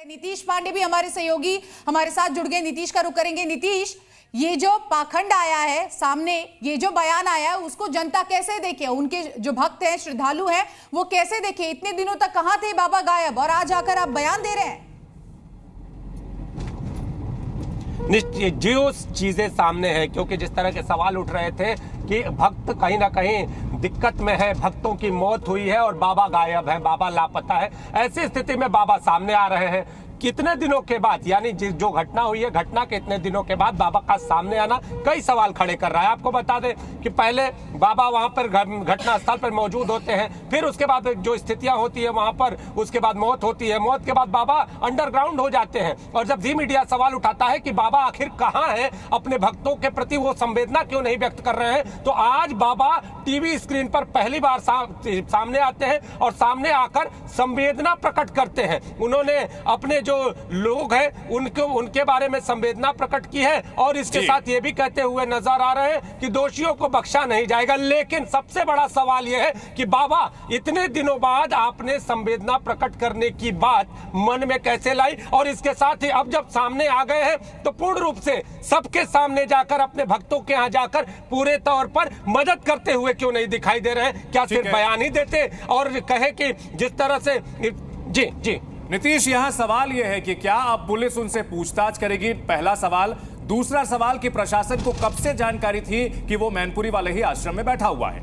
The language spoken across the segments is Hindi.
नीतीश पांडे भी हमारे सहयोगी हमारे साथ जुड़ गए। नीतीश का रुख करेंगे। नीतीश, ये जो पाखंड आया है सामने, ये जो बयान आया है, उसको जनता कैसे देखे? उनके जो भक्त हैं, श्रद्धालु हैं, वो कैसे देखे? इतने दिनों तक कहां थे बाबा गायब, और आज आकर आप बयान दे रहे हैं? जो चीजें सामने हैं, क्योंकि जिस तरह के सवाल उठ रहे थे कि भक्त कहीं ना कहीं दिक्कत में है, भक्तों की मौत हुई है और बाबा गायब है, बाबा लापता है, ऐसी स्थिति में बाबा सामने आ रहे हैं। कितने दिनों के बाद, यानी जो घटना हुई है, घटना के इतने दिनों के बाद बाबा का सामने आना कई सवाल खड़े कर रहा है। आपको बता दें कि पहले बाबा वहां पर घटना स्थल पर मौजूद होते हैं, फिर उसके बाद जो स्थितियां होती है वहां पर, उसके बाद मौत होती है, मौत के बाद बाबा अंडरग्राउंड हो जाते हैं। और जब जी मीडिया सवाल उठाता है कि बाबा आखिर कहां है, अपने भक्तों के प्रति वो संवेदना क्यों नहीं व्यक्त कर रहे हैं, तो आज बाबा टीवी स्क्रीन पर पहली बार सामने आते हैं और सामने आकर संवेदना प्रकट करते हैं। उन्होंने अपने जो लोग हैं उनके बारे में संवेदना प्रकट की है और इसके साथ ये भी कहते हुए नजर आ रहे हैं कि दोषियों को बख्शा नहीं जाएगा। लेकिन सबसे बड़ा सवाल यह है कि बाबा इतने दिनों बाद आपने संवेदना प्रकट करने की बात मन में कैसे लाई, और इसके साथ ही अब जब सामने आ गए हैं तो पूर्ण रूप से सबके सामने जाकर, अपने भक्तों के यहां जाकर पूरे तौर पर मदद करते हुए क्यों नहीं दिखाई दे रहे हैं? क्या सिर्फ बयान ही देते और कहे कि जिस तरह से जी नीतीश, यहां सवाल यह है कि क्या अब पुलिस उनसे पूछताछ करेगी? पहला सवाल। दूसरा सवाल कि प्रशासन को कब से जानकारी थी कि वो मैनपुरी वाले ही आश्रम में बैठा हुआ है?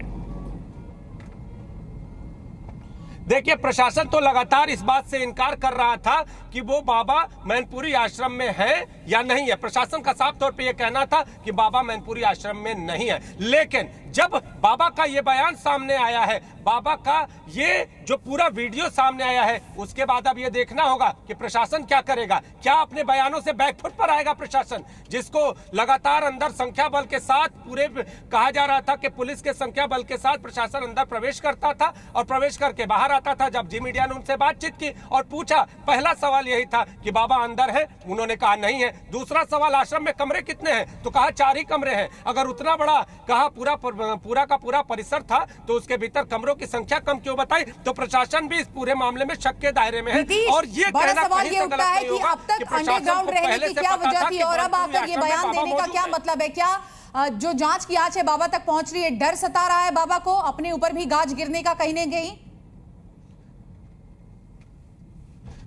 देखिए, प्रशासन तो लगातार इस बात से इनकार कर रहा था कि वो बाबा मैनपुरी आश्रम में है या नहीं है। प्रशासन का साफ तौर पे ये कहना था कि बाबा मैनपुरी आश्रम में नहीं है। लेकिन जब बाबा का ये बयान सामने आया है, बाबा का ये जो पूरा वीडियो सामने आया है, उसके बाद अब ये देखना होगा कि प्रशासन क्या करेगा। क्या अपने बयानों से बैकफुट पर आएगा प्रशासन, जिसको लगातार अंदर संख्या बल के साथ पूरे कहा जा रहा था कि पुलिस के संख्या बल के साथ प्रशासन अंदर प्रवेश करता था और प्रवेश करके बाहर आता था। जब जी मीडिया ने उनसे बातचीत की और पूछा, पहला सवाल यही था कि बाबा अंदर है, उन्होंने कहा नहीं है। दूसरा सवाल, आश्रम में कमरे कितने हैं, तो कहा 4 ही कमरे हैं। अगर उतना बड़ा कहा पूरा का पूरा परिसर था तो उसके भीतर कमरों की संख्या कम क्यों बताई? तो प्रशासन भी इस पूरे मामले में शक के दायरे में है। और ये बड़ा सवाल ये उठता है कि अब तक अंडरग्राउंड रहने की क्या वजह थी और अब आकर ये बयान देने का क्या मतलब है? क्या जो जांच की आंच है बाबा तक पहुंच रही है? डर सता रहा है बाबा को अपने ऊपर भी गाज गिरने का कहीं न कहीं?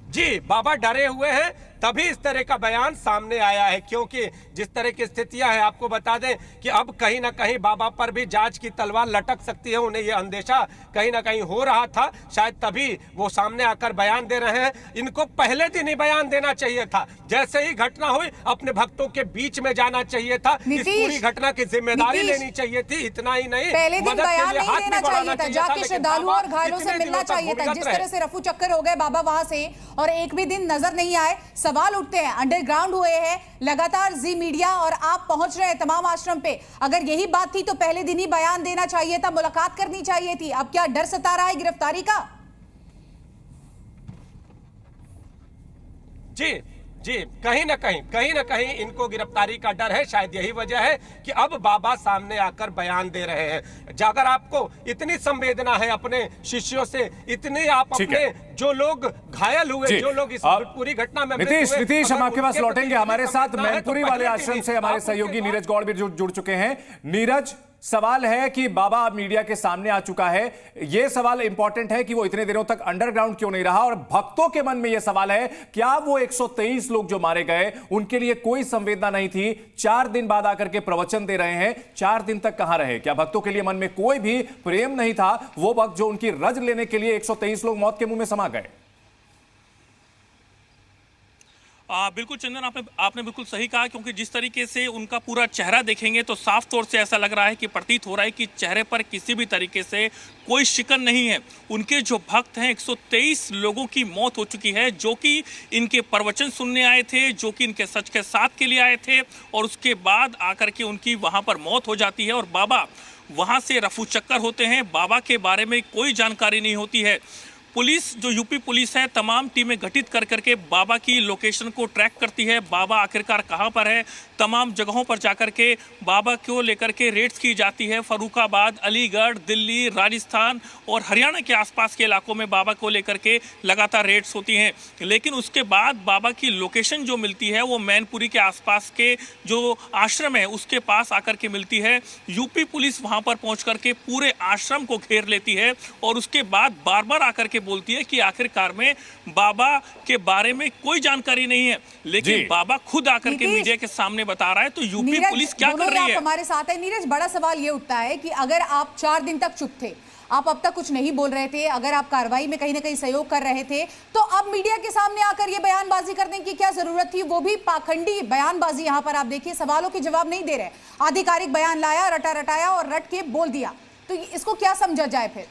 जी, बाबा डरे हुए हैं, तभी इस तरह का बयान सामने आया है। क्योंकि जिस तरह की स्थितियां हैं, आपको बता दें कि अब कहीं ना कहीं बाबा पर भी जांच की तलवार लटक सकती है। उन्हें यह अंदेशा कहीं ना कहीं हो रहा था, शायद तभी वो सामने आकर बयान दे रहे हैं। इनको पहले दिन ही बयान देना चाहिए था, जैसे ही घटना हुई अपने भक्तों के बीच में जाना चाहिए था, इस पूरी घटना की जिम्मेदारी लेनी चाहिए थी। इतना ही नहीं, पहले दिन बयान नहीं देना चाहिए था, जाके श्रद्धालुओं और घायलों से मिलना चाहिए था। जिस तरह से रफू चक्कर हो गए बाबा वहां से और एक भी दिन नजर नहीं आए, सवाल उठते हैं। अंडरग्राउंड हुए हैं, लगातार जी मीडिया और आप पहुंच रहे हैं तमाम आश्रम पे। अगर यही बात थी तो पहले दिन ही बयान देना चाहिए था, मुलाकात करनी चाहिए थी। अब क्या डर सता रहा है गिरफ्तारी का? जी, कहीं ना कहीं इनको गिरफ्तारी का डर है। शायद यही वजह है कि अब बाबा सामने आकर बयान दे रहे हैं। अगर आपको इतनी संवेदना है अपने शिष्यों से, इतने आप अपने जो लोग घायल हुए, जो लोग इस पूरी घटना में नीतीश, हम आपके पास लौटेंगे। हमारे साथ मैनपुरी वाले आश्रम से हमारे सहयोगी नीरज गौड़ भी जुड़ चुके हैं। नीरज, सवाल है कि बाबा अब मीडिया के सामने आ चुका है। यह सवाल इंपॉर्टेंट है कि वो इतने दिनों तक अंडरग्राउंड क्यों नहीं रहा, और भक्तों के मन में यह सवाल है, क्या वो 123 लोग जो मारे गए उनके लिए कोई संवेदना नहीं थी? 4 दिन बाद आकर के प्रवचन दे रहे हैं, 4 दिन तक कहां रहे? क्या भक्तों के लिए मन में कोई भी प्रेम नहीं था? वो भक्त जो उनकी रज लेने के लिए 123 लोग मौत के मुंह में समा गए। बिल्कुल चंदन, आपने बिल्कुल सही कहा, क्योंकि जिस तरीके से उनका पूरा चेहरा देखेंगे तो साफ तौर से ऐसा लग रहा है कि प्रतीत हो रहा है कि चेहरे पर किसी भी तरीके से कोई शिकन नहीं है। उनके जो भक्त हैं, 123 लोगों की मौत हो चुकी है, जो कि इनके प्रवचन सुनने आए थे, जो कि इनके सच के साथ के लिए आए थे, और उसके बाद आकर के उनकी वहां पर मौत हो जाती है और बाबा वहां से रफू चक्कर होते हैं। बाबा के बारे में कोई जानकारी नहीं होती है। पुलिस, जो यूपी पुलिस है, तमाम टीमें गठित कर करके बाबा की लोकेशन को ट्रैक करती है। बाबा आखिरकार कहाँ पर है, तमाम जगहों पर जाकर के बाबा को लेकर के रेड्स की जाती है। फर्रुखाबाद, अलीगढ़, दिल्ली, राजस्थान और हरियाणा के आसपास के इलाकों में बाबा को लेकर के लगातार रेड्स होती हैं। लेकिन उसके बाद बाबा की लोकेशन जो मिलती है वो मैनपुरी के आसपास के जो आश्रम है उसके पास आकर के मिलती है। यूपी पुलिस वहां पर पहुंच करके पूरे आश्रम को घेर लेती है और उसके बाद बार बार आकर के बोलती है कि आखिरकार में बाबा के बारे में कोई जानकारी नहीं है। लेकिन बाबा खुद आकर के मीडिया के सामने बता रहा है, तो यूपी पुलिस क्या कर रही है? हमारे साथ है नीरज। बड़ा सवाल ये उठता है कि अगर आप 4 दिन तक चुप थे, आप अब तक कुछ नहीं बोल रहे थे, अगर आप कार्रवाई में कहीं ना कहीं सहयोग कर रहे थे, तो अब मीडिया के सामने आकर ये बयानबाजी करने की क्या जरूरत थी? वो भी पाखंडी बयानबाजी। यहां पर आप देखिए, सवालों के जवाब नहीं दे रहे, आधिकारिक बयान लाया, रटा रटाया और रट के बोल दिया। तो इसको क्या समझा जाए फिर?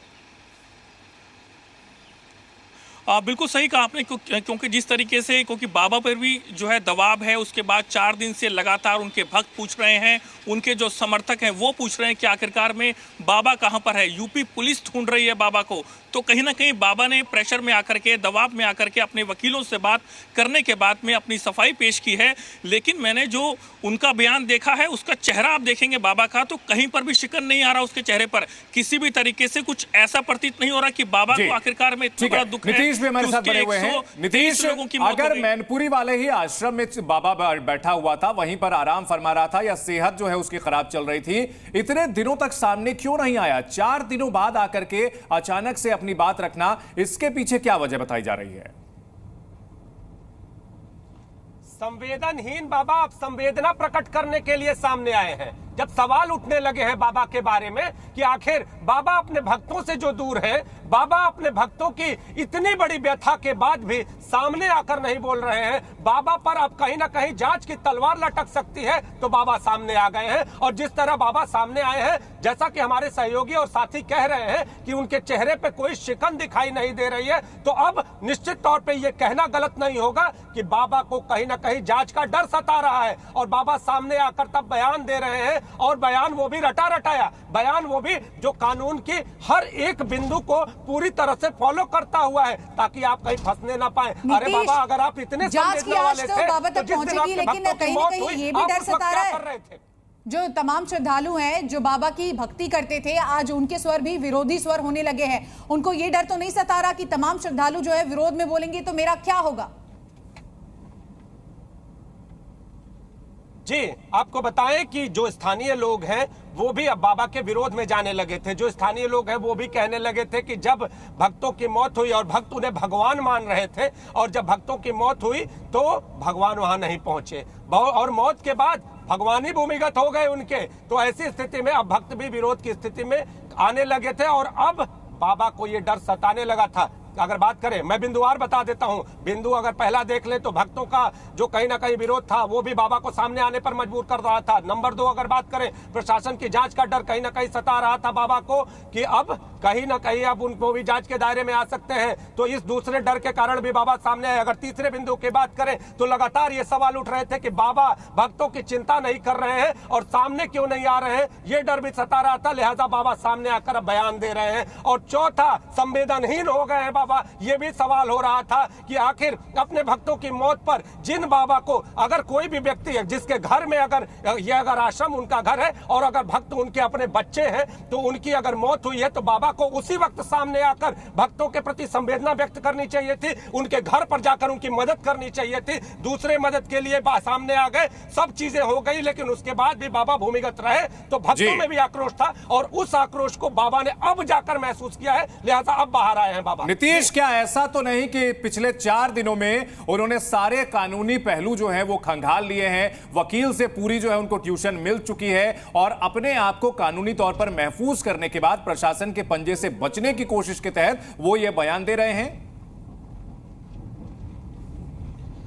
बिल्कुल सही कहा आपने, क्योंकि जिस तरीके से, क्योंकि बाबा पर भी जो है दबाव है, उसके बाद 4 दिन से लगातार उनके भक्त पूछ रहे हैं, उनके जो समर्थक हैं वो पूछ रहे हैं कि आखिरकार में बाबा कहां पर है। यूपी पुलिस ढूंढ रही है बाबा को। तो कहीं ना कहीं बाबा ने प्रेशर में आकर के, दबाव में आकर के अपने वकीलों से बात करने के बाद में अपनी सफाई पेश की है। लेकिन मैंने जो उनका बयान देखा है, उसका चेहरा आप देखेंगे बाबा का, तो कहीं पर भी शिकन नहीं आ रहा उसके चेहरे पर। किसी भी तरीके से कुछ ऐसा प्रतीत नहीं हो रहा कि बाबा को आखिरकार में इतना बड़ा दुख है। नीतीश भी हमारे साथ बने हुए हैं। नीतीश, अगर मैनपुरी वाले ही आश्रम में बाबा बैठा हुआ था, वहीं पर आराम फरमा रहा था, या सेहत जो है उसकी खराब चल रही थी, इतने दिनों तक सामने क्यों नहीं आया? 4 दिनों बाद आकर के अचानक से अपनी बात रखना, इसके पीछे क्या वजह बताई जा रही है? संवेदनहीन बाबा अब संवेदना प्रकट करने के लिए सामने आए हैं। जब सवाल उठने लगे हैं बाबा के बारे में कि आखिर बाबा अपने भक्तों से जो दूर है, बाबा अपने भक्तों की इतनी बड़ी व्यथा के बाद भी सामने आकर नहीं बोल रहे हैं, बाबा पर अब कहीं ना कहीं जांच की तलवार लटक सकती है, तो बाबा सामने आ गए हैं। और जिस तरह बाबा सामने आए हैं, जैसा कि हमारे सहयोगी और साथी कह रहे हैं कि उनके चेहरे पे कोई शिकन दिखाई नहीं दे रही है, तो अब निश्चित तौर पे ये कहना गलत नहीं होगा कि बाबा को कहीं ना कहीं जांच का डर सता रहा है। और बाबा सामने आकर तब बयान दे रहे हैं, और बयान वो भी रटा रटाया, बयान वो भी जो कानून की हर एक बिंदु को पूरी तरह से फॉलो करता हुआ है, ताकि आप कहीं फंसने ना पाए। अरे बाबा, अगर आप इतने जांच की आज तो बाबा तक पहुंचेगी, लेकिन कहीं ना कहीं ये भी डर सता रहा है। जो तमाम श्रद्धालु हैं जो बाबा की भक्ति करते थे, आज उनके स्वर भी विरोधी स्वर होने लगे हैं। उनको ये डर तो नहीं सता रहा कि तमाम श्रद्धालु जो है विरोध में बोलेंगे तो मेरा क्या होगा? जी, आपको बताएं कि जो स्थानीय लोग हैं वो भी अब बाबा के विरोध में जाने लगे थे। जो स्थानीय लोग हैं वो भी कहने लगे थे कि जब भक्तों की मौत हुई और भक्त उन्हें भगवान मान रहे थे, और जब भक्तों की मौत हुई तो भगवान वहां नहीं पहुंचे, और मौत के बाद भगवान ही भूमिगत हो गए उनके। तो ऐसी स्थिति में अब भक्त भी विरोध की स्थिति में आने लगे थे, और अब बाबा को ये डर सताने लगा था। अगर बात करें, मैं बिंदुवार बता देता हूं। बिंदु अगर पहला देख ले तो भक्तों का जो कहीं ना कहीं विरोध था वो भी बाबा को सामने आने पर मजबूर कर रहा था। नंबर 2 अगर बात करें, प्रशासन की जांच का डर कहीं ना कहीं सता रहा था बाबा को कि अब कहीं ना कहीं अब उनको भी जांच के दायरे में आ सकते हैं, तो इस दूसरे डर के कारण भी बाबा सामने आए। अगर तीसरे बिंदु की बात करें तो लगातार ये सवाल उठ रहे थे कि बाबा भक्तों की चिंता नहीं कर रहे हैं और सामने क्यों नहीं आ रहे हैं, ये डर भी सता रहा था, लिहाजा बाबा सामने आकर अब बयान दे रहे हैं। और चौथा, संवेदनहीन हो गए हैं बाबा, ये भी सवाल हो रहा था कि आखिर अपने भक्तों की मौत पर जिन बाबा को, अगर कोई भी व्यक्ति है जिसके घर में अगर आश्रम उनका घर है और अगर भक्त उनके अपने बच्चे हैं, तो उनकी अगर मौत हुई है तो बाबा को उसी वक्त सामने आकर भक्तों के प्रति संवेदना व्यक्त करनी चाहिए थी, उनके घर पर जाकर उनकी मदद करनी चाहिए थी। दूसरे मदद के लिए सामने आ गए, सब चीजें हो गई, लेकिन उसके बाद भी बाबा भूमिगत रहे, तो भक्तों में भी आक्रोश था, और उस आक्रोश को बाबा ने अब जाकर महसूस किया है, लिहाजा अब बाहर आए हैं बाबा। नीतीश, क्या ऐसा तो नहीं कि पिछले 4 दिनों में उन्होंने सारे कानूनी पहलू जो है वो खंगाल लिए हैं, वकील से पूरी जो है उनको ट्यूशन मिल चुकी है, और अपने आप को कानूनी तौर पर महफूज करने के बाद प्रशासन के पंजे से बचने की कोशिश के तहत वो ये बयान दे रहे हैं?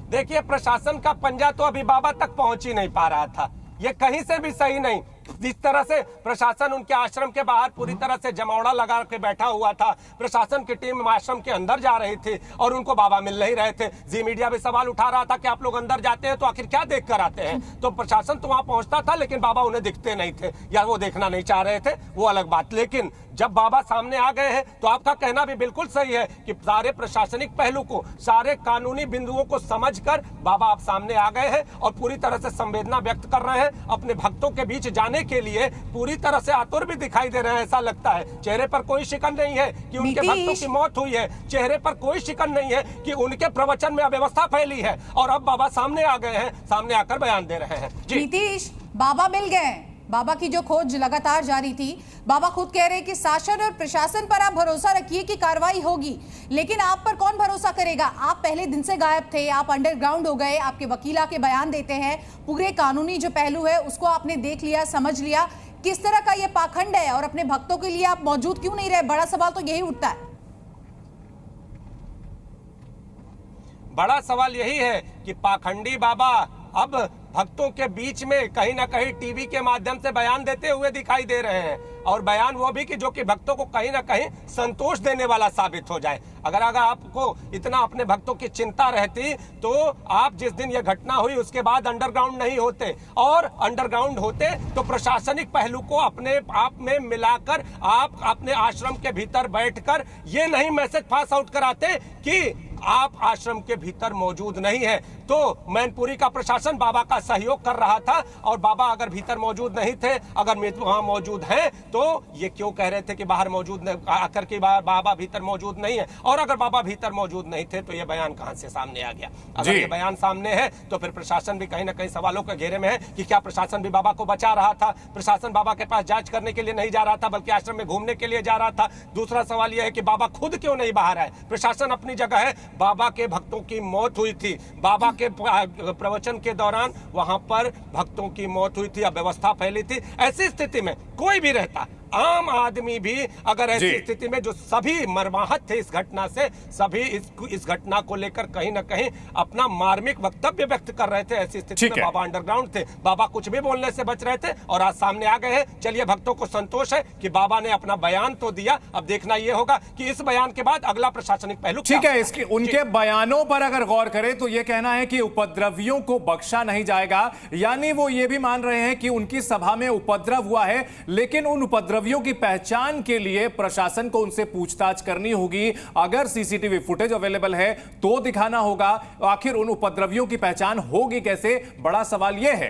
देखिए, प्रशासन का पंजा तो अभी बाबा तक पहुंच ही नहीं पा रहा था। ये कहीं से भी सही नहीं जिस तरह से प्रशासन उनके आश्रम के बाहर पूरी तरह से जमावड़ा लगा के बैठा हुआ था, प्रशासन की टीम आश्रम के अंदर जा रही थी और उनको बाबा मिल नहीं रहे थे। जी मीडिया भी सवाल उठा रहा था कि आप लोग अंदर जाते हैं तो आखिर क्या देख कर आते हैं। तो प्रशासन तो वहां पहुंचता था लेकिन बाबा उन्हें दिखते नहीं थे या वो देखना नहीं चाह रहे थे, वो अलग बात। लेकिन जब बाबा सामने आ गए हैं तो आपका कहना भी बिल्कुल सही है कि सारे प्रशासनिक पहलू को, सारे कानूनी बिंदुओं को समझकर बाबा आप सामने आ गए हैं और पूरी तरह से संवेदना व्यक्त कर रहे हैं। अपने भक्तों के बीच जाने के लिए पूरी तरह से आतुर भी दिखाई दे रहे हैं, ऐसा लगता है। चेहरे पर कोई शिकन नहीं है कि उनके भक्तों की मौत हुई है, चेहरे पर कोई शिकन नहीं है कि उनके प्रवचन में अव्यवस्था फैली है, और अब बाबा सामने आ गए हैं, सामने आकर बयान दे रहे हैं। जी नीतीश, बाबा मिल गए। बाबा की जो खोज लगातार जारी थी, बाबा खुद कह रहे हैं कि शासन और प्रशासन पर आप भरोसा रखिए कि कार्रवाई होगी, लेकिन आप पर कौन भरोसा करेगा? आप पहले दिन से गायब थे, आप अंडरग्राउंड हो गए, आपके वकील आके बयान देते हैं, पूरे कानूनी जो पहलू है उसको आपने देख लिया, समझ लिया। किस तरह का ये पाखंड है और अपने भक्तों के लिए आप मौजूद क्यों नहीं रहे? बड़ा सवाल तो यही उठता है। बड़ा सवाल यही है कि पाखंडी बाबा अब भक्तों के बीच में कहीं ना कहीं टीवी के माध्यम से बयान देते हुए दिखाई दे रहे हैं, और बयान वो भी कि जो कि भक्तों को कहीं ना कहीं संतोष देने वाला साबित हो जाए। अगर आपको इतना अपने भक्तों की चिंता रहती तो आप जिस दिन यह घटना हुई उसके बाद अंडरग्राउंड नहीं होते, और अंडरग्राउंड होते तो प्रशासनिक पहलू को अपने आप में मिलाकर आप अपने आश्रम के भीतर बैठकर ये नहीं मैसेज पास आउट कराते कि आप आश्रम के भीतर मौजूद नहीं है। तो मैनपुरी का प्रशासन बाबा का सहयोग कर रहा था, और बाबा अगर भीतर मौजूद नहीं थे, अगर वहां मौजूद हैं, तो ये क्यों कह रहे थे कि बाहर मौजूद आकर के बाबा भीतर मौजूद नहीं है? और अगर बाबा भीतर मौजूद नहीं थे तो ये बयान कहां से सामने आ गया? अगर ये बयान सामने है तो फिर प्रशासन भी कहीं ना कहीं सवालों के घेरे में है कि क्या प्रशासन भी बाबा को बचा रहा था? प्रशासन बाबा के पास जांच करने के लिए नहीं जा रहा था बल्कि आश्रम में घूमने के लिए जा रहा था। दूसरा सवाल यह है कि बाबा खुद क्यों नहीं बाहर आए? प्रशासन अपनी जगह है, बाबा के भक्तों की मौत हुई थी, बाबा के प्रवचन के दौरान वहां पर भक्तों की मौत हुई थी, अव्यवस्था फैली थी। ऐसी स्थिति में कोई भी रहता, आम आदमी भी अगर ऐसी स्थिति में, जो सभी मर्माहत थे इस घटना से, सभी इस घटना को लेकर कहीं ना कहीं अपना मार्मिक वक्तव्य व्यक्त कर रहे थे, ऐसी स्थिति में बाबा अंडरग्राउंड थे, बाबा कुछ भी बोलने से बच रहे थे, और आज सामने आ गए हैं। चलिए, भक्तों को संतोष है कि बाबा ने अपना बयान तो दिया, अब देखना यह होगा कि इस बयान के बाद अगला प्रशासनिक पहलू ठीक है। इसके उनके बयानों पर अगर गौर करें तो यह कहना है कि उपद्रवियों को बख्शा नहीं जाएगा, यानी वो ये भी मान रहे हैं कि उनकी सभा में उपद्रव हुआ है, लेकिन उन उपद्रवियों की पहचान के लिए प्रशासन को उनसे पूछताछ करनी होगी। अगर सीसीटीवी फुटेज अवेलेबल है तो दिखाना होगा। आखिर उन उपद्रवियों की पहचान होगी कैसे? बड़ा सवाल यह है।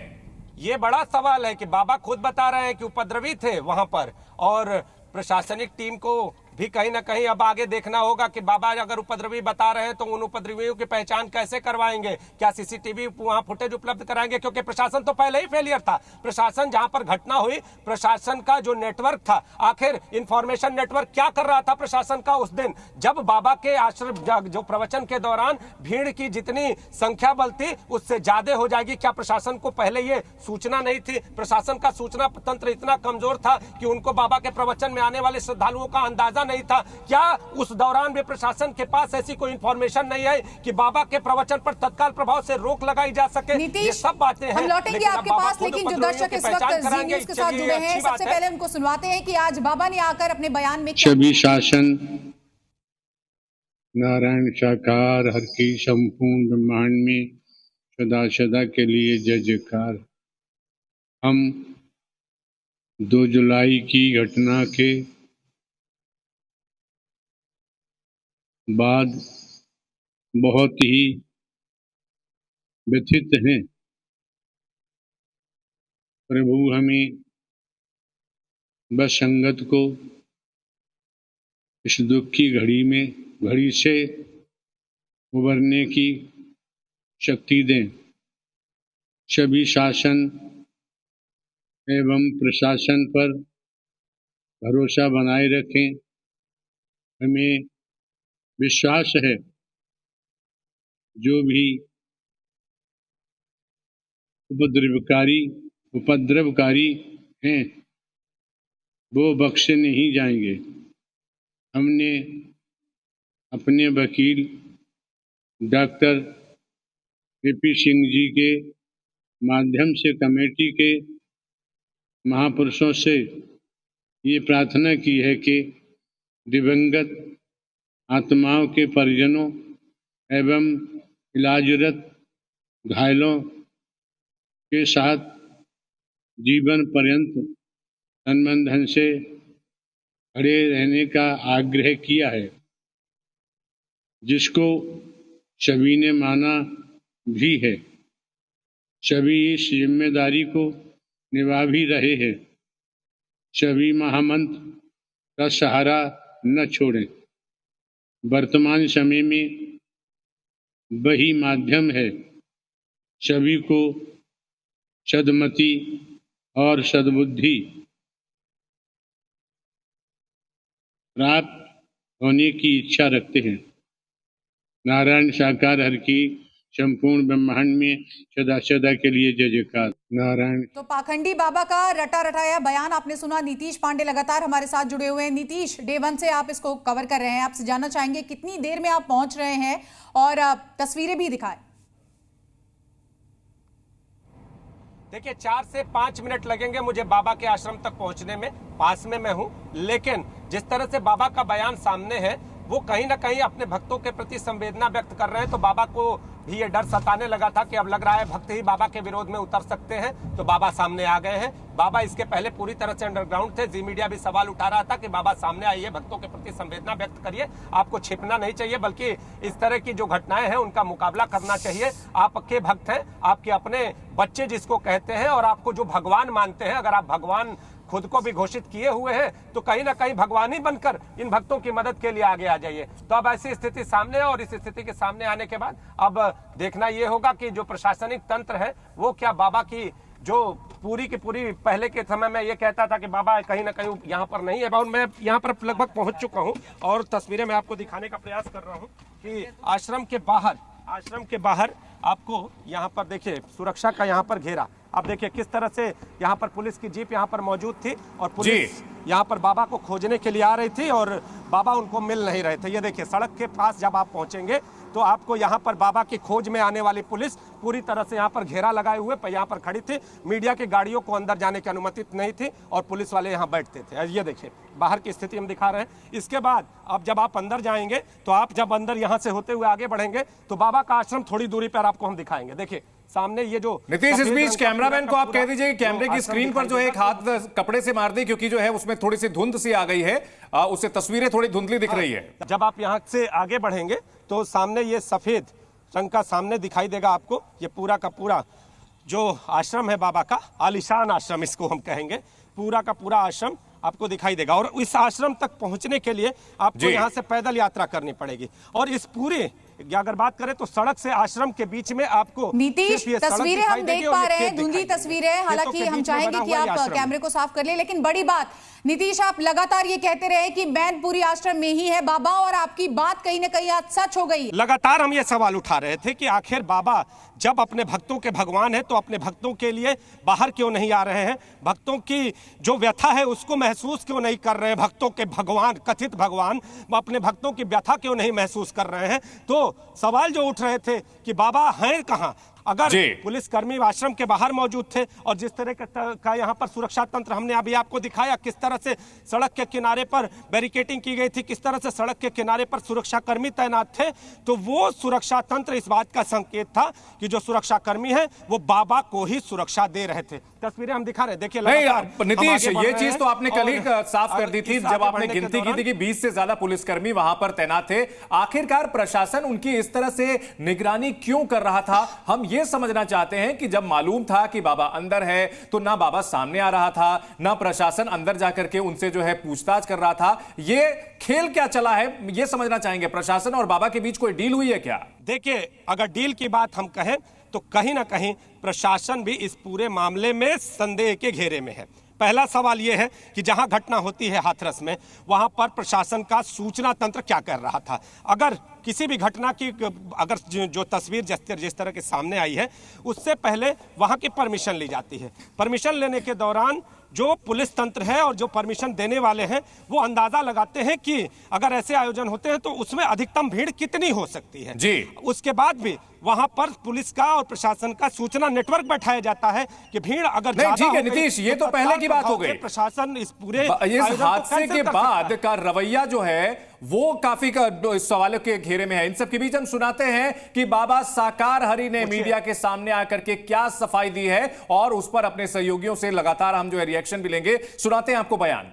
यह बड़ा सवाल है कि बाबा खुद बता रहे हैं कि उपद्रवी थे वहां पर, और प्रशासनिक टीम को भी कहीं ना कहीं अब आगे देखना होगा कि बाबा अगर उपद्रवी बता रहे हैं तो उन उपद्रवियों की पहचान कैसे करवाएंगे? क्या सीसीटीवी वहां फुटेज उपलब्ध कराएंगे? क्योंकि प्रशासन तो पहले ही फेलियर था। प्रशासन, जहां पर घटना हुई, प्रशासन का जो नेटवर्क था, आखिर इंफॉर्मेशन नेटवर्क क्या कर रहा था प्रशासन का उस दिन, जब बाबा के आश्रम जो प्रवचन के दौरान भीड़ की जितनी संख्या बल थी उससे ज्यादा हो जाएगी? क्या प्रशासन को पहले ये सूचना नहीं थी? प्रशासन का सूचना तंत्र इतना कमजोर था कि उनको बाबा के प्रवचन में आने वाले श्रद्धालुओं का अंदाजा नहीं था? क्या उस दौरान भी प्रशासन के पास ऐसी कोई इंफॉर्मेशन नहीं है कि बाबा के प्रवचन पर तत्काल प्रभाव से रोक लगाई जा सके? ये सब बातें हैं। हम लौटेंगे आपके पास, लेकिन जो दर्शक इस वक्त जी न्यूज़ के साथ जुड़े हैं, सबसे पहले उनको सुनवाते हैं कि आज बाबा ने आकर अपने बयान में सभी शासन नारायण साकार, हर की संपूर्ण ब्रह्मांड में सदा सदा के लिए जय जयकार। हम 2 जुलाई की घटना के बाद बहुत ही व्यथित हैं। प्रभु हमें बस संगत को इस दुख की घड़ी से उबरने की शक्ति दें। सभी शासन एवं प्रशासन पर भरोसा बनाए रखें। हमें विश्वास है जो भी उपद्रवकारी हैं वो बख्शे नहीं जाएंगे। हमने अपने वकील डॉक्टर AP सिंह जी के माध्यम से कमेटी के महापुरुषों से ये प्रार्थना की है कि दिवंगत आत्माओं के परिजनों एवं इलाजरत घायलों के साथ जीवन पर्यंत तन से खड़े रहने का आग्रह किया है, जिसको सभी ने माना भी है। सभी इस जिम्मेदारी को निभा भी रहे हैं। सभी महामंत्र का सहारा न छोड़ें। वर्तमान समय में वही माध्यम है सभी को सद्मति और सद्बुद्धि प्राप्त होने की इच्छा रखते हैं। नारायण साकार हर की संपूर्ण ब्रह्मांड में सदा सदा के लिए जय जयकार। नारायण। तो पाखंडी बाबा का रटा रटाया बयान आपने सुना। नीतीश पांडे लगातार हमारे साथ जुड़े हुए हैं। नीतीश, डे 1 से आप इसको कवर कर रहे हैं, आपसे जानना चाहेंगे कितनी देर में आप पहुंच रहे हैं और तस्वीरें भी दिखाएं। देखिए 4 से 5 मिनट लगेंगे मुझे बाबा के आश्रम तक पहुंचने में, पास में मैं हूं। लेकिन जिस तरह से बाबा का बयान सामने है वो कहीं ना कहीं अपने भक्तों के प्रति संवेदना व्यक्त कर रहे हैं। तो बाबा को भी ये डर सताने लगा था कि अब लग रहा है भक्त ही बाबा के विरोध में उतर सकते हैं, तो बाबा सामने आ गए हैं। बाबा इसके पहले पूरी तरह से अंडरग्राउंड थे। जी मीडिया भी सवाल उठा रहा था कि बाबा सामने आइए, भक्तों के प्रति संवेदना व्यक्त करिए, आपको छिपना नहीं चाहिए, बल्कि इस तरह की जो घटनाएं हैं उनका मुकाबला करना चाहिए। आपके भक्त हैं, आपके अपने बच्चे जिसको कहते हैं, और आपको जो भगवान मानते हैं, अगर आप भगवान खुद को भी घोषित किए हुए हैं तो कहीं ना कहीं भगवान ही बनकर इन भक्तों की मदद के लिए आगे आ जाइए। तो अब ऐसी स्थिति सामने है, और इस स्थिति के सामने आने के बाद अब देखना यह होगा कि जो प्रशासनिक तंत्र है वो क्या बाबा की जो पूरी की पूरी, पहले के समय में ये कहता था कि बाबा कहीं ना कहीं यहाँ पर नहीं है, और मैं यहाँ पर लगभग पहुंच चुका हूँ और तस्वीरें मैं आपको दिखाने का प्रयास कर रहा हूँ कि आश्रम के बाहर आपको यहाँ पर देखिए सुरक्षा का यहाँ पर घेरा। आप देखिए किस तरह से यहाँ पर पुलिस की जीप यहाँ पर मौजूद थी और पुलिस यहाँ पर बाबा को खोजने के लिए आ रही थी और बाबा उनको मिल नहीं रहे थे। ये देखिए सड़क के पास जब आप पहुंचेंगे तो आपको यहाँ पर बाबा की खोज में आने वाली पुलिस पूरी तरह से यहाँ पर घेरा लगाए हुए यहाँ पर खड़ी थी। मीडिया की गाड़ियों को अंदर जाने की अनुमति नहीं थी और पुलिस वाले यहाँ बैठते थे। ये देखिए बाहर की स्थिति हम दिखा रहे हैं। इसके बाद अब जब आप अंदर जाएंगे तो आप जब अंदर यहाँ से होते हुए आगे बढ़ेंगे तो बाबा का आश्रम थोड़ी दूरी पर आपको हम दिखाएंगे। देखिए सामने ये जो नीतीश, इस बीच कैमरामैन को आप कह दीजिए कि कैमरे की स्क्रीन पर जो है एक हाथ कपड़े से मार दी, क्योंकि जो है उसमें थोड़ी सी धुंध सी आ गई है, उससे तस्वीरें थोड़ी धुंधली दिख रही है। जब आप यहाँ से आगे बढ़ेंगे तो सामने ये सफेद रंग का सामने दिखाई देगा आपको। ये पूरा का पूरा जो आश्रम है बाबा का, आलीशान आश्रम इसको हम कहेंगे, पूरा का पूरा आश्रम आपको दिखाई देगा। और इस आश्रम तक पहुंचने के लिए आपको यहाँ से पैदल यात्रा करनी पड़ेगी। और इस पूरे अगर बात करें तो सड़क से आश्रम के बीच में आपको नीतीश तस्वीरें हम देख पा रहे हैं, धुंधली तस्वीरें, हालांकि हम चाहेंगे कि आप कैमरे को साफ कर ले। लेकिन बड़ी बात नीतीश, आप लगातार ये कहते रहे कि मैनपुरी आश्रम में ही है बाबा, और आपकी बात कहीं ना कहीं आज सच हो गई। लगातार हम ये सवाल उठा रहे थे कि आखिर बाबा जब अपने भक्तों के भगवान है तो अपने भक्तों के लिए बाहर क्यों नहीं आ रहे हैं, भक्तों की जो व्यथा है उसको महसूस क्यों नहीं कर रहे हैं, भक्तों के भगवान, कथित भगवान अपने भक्तों की व्यथा क्यों नहीं महसूस कर रहे हैं। तो सवाल जो उठ रहे थे कि बाबा हैं कहां। अगर पुलिसकर्मी आश्रम के बाहर मौजूद थे और जिस तरह का यहाँ पर सुरक्षा तंत्र हमने अभी आपको दिखाया, किस तरह से सड़क के किनारे पर बैरिकेडिंग की गई थी, किस तरह से सड़क के किनारे पर सुरक्षाकर्मी तैनात थे, तो वो सुरक्षा तंत्र इस बात का संकेत था कि जो सुरक्षाकर्मी है वो बाबा को ही सुरक्षा दे रहे थे। तस्वीरें हम दिखा रहे, देखिए नीतीश, ये चीज तो आपने कल ही साफ कर दी थी जब आपने गिनती की थी कि 20 से ज्यादा पुलिसकर्मी वहां पर तैनात थे। आखिरकार प्रशासन उनकी इस तरह से निगरानी क्यों कर रहा था? हम ये समझना चाहते हैं कि जब मालूम था कि बाबा अंदर है तो ना बाबा सामने आ रहा था, ना प्रशासन अंदर जाकर के उनसे जो है पूछताछ कर रहा था। ये खेल क्या चला है, ये समझना चाहेंगे। प्रशासन और बाबा के बीच कोई डील हुई है क्या? देखिए अगर डील की बात हम कहें तो कहीं ना कहीं प्रशासन भी इस पूरे मामले में संदेह के घेरे में है। पहला सवाल यह है कि जहां घटना होती है हाथरस में, वहां पर प्रशासन का सूचना तंत्र क्या कर रहा था। अगर किसी भी घटना की अगर जो तस्वीर जिस तरह के सामने आई है, उससे पहले वहां की परमिशन ली जाती है। परमिशन लेने के दौरान जो पुलिस तंत्र है और जो परमिशन देने वाले हैं वो अंदाजा लगाते हैं कि अगर ऐसे आयोजन होते हैं तो उसमें अधिकतम भीड़ कितनी हो सकती है। जी। उसके बाद भी वहां पर पुलिस का और प्रशासन का सूचना नेटवर्क बैठाया जाता है कि भीड़ अगर नहीं, ज्यादा ठीक है हो गई नीतीश, ये तो तत्काल पहले की बात हो प्रभाव से गई। प्रशासन इस पूरे इस आयोजन को हादसे कैंसिल के कर बाद सकता है। का रवैया जो है वो काफी इस सवालों के घेरे में है। इन सब के बीच हम सुनाते हैं कि बाबा साकार हरि ने मीडिया के सामने आकर के क्या सफाई दी है, और उस पर अपने सहयोगियों से लगातार हम जो है रिएक्शन भी लेंगे। सुनाते हैं आपको बयान।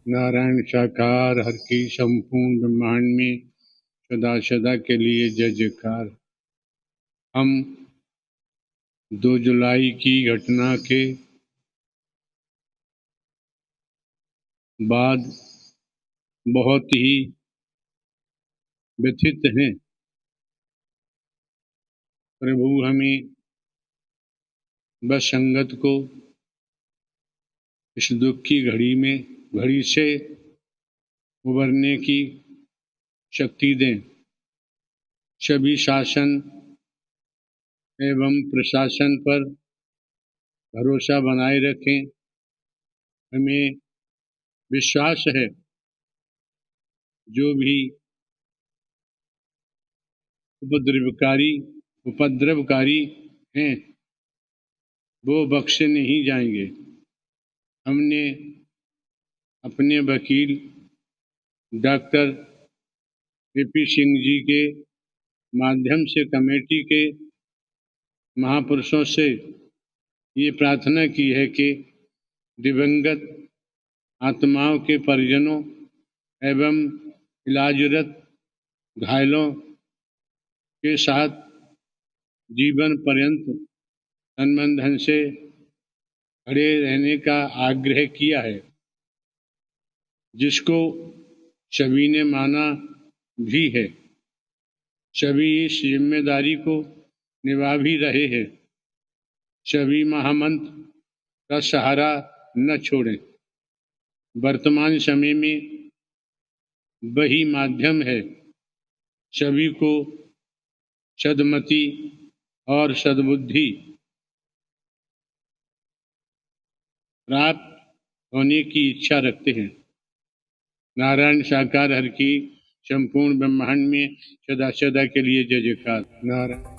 नारायण साकार हर की संपूर्ण ब्रह्मांड में सदा सदा के लिए जय जयकार। हम 2 जुलाई की घटना के बाद बहुत ही व्यथित हैं। प्रभु हमें बस संगत को इस दुख की घड़ी से उबरने की शक्ति दें। सभी शासन एवं प्रशासन पर भरोसा बनाए रखें। हमें विश्वास है जो भी उपद्रवकारी हैं वो बख्शे नहीं जाएंगे। हमने अपने वकील डॉक्टर AP सिंह जी के माध्यम से कमेटी के महापुरुषों से ये प्रार्थना की है कि दिवंगत आत्माओं के परिजनों एवं इलाजरत घायलों के साथ जीवन पर्यंत तन धन से खड़े रहने का आग्रह किया है, जिसको सभी ने माना भी है। सभी इस जिम्मेदारी को निभा भी रहे हैं। सभी महामंत्र का सहारा न छोड़ें। वर्तमान समय में वही माध्यम है सभी को सद्मति और सद्बुद्धि प्राप्त होने की इच्छा रखते हैं। नारायण साकार हर की संपूर्ण ब्रह्मांड में सदा सदा के लिए जय जयकार। नारायण।